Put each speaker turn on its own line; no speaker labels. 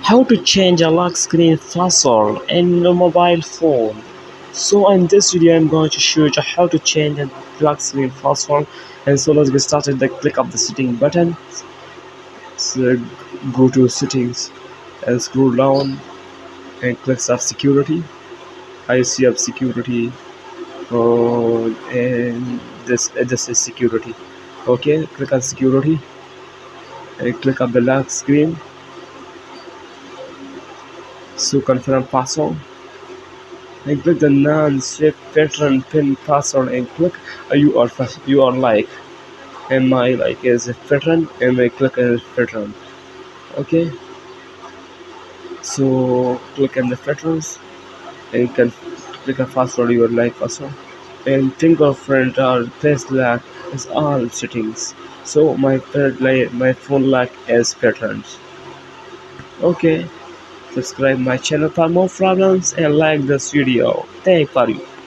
How to change a lock screen password in a mobile phone. So in this video I'm going to show you how to change a lock screen password. And so let's get started. Click up the setting button. So go to settings and scroll down and click on security. I see up security. And this is security. Okay, click on security and click on the lock screen. So confirm password and click the non-strip pattern pin password and click you are like am I like is a pattern and I click on the pattern. Okay, so click on the patterns and can click a password you would like password and fingerprint or face lock is all settings. So my phone lock is patterns. Okay, subscribe my channel for more problems and like this video. Thank you.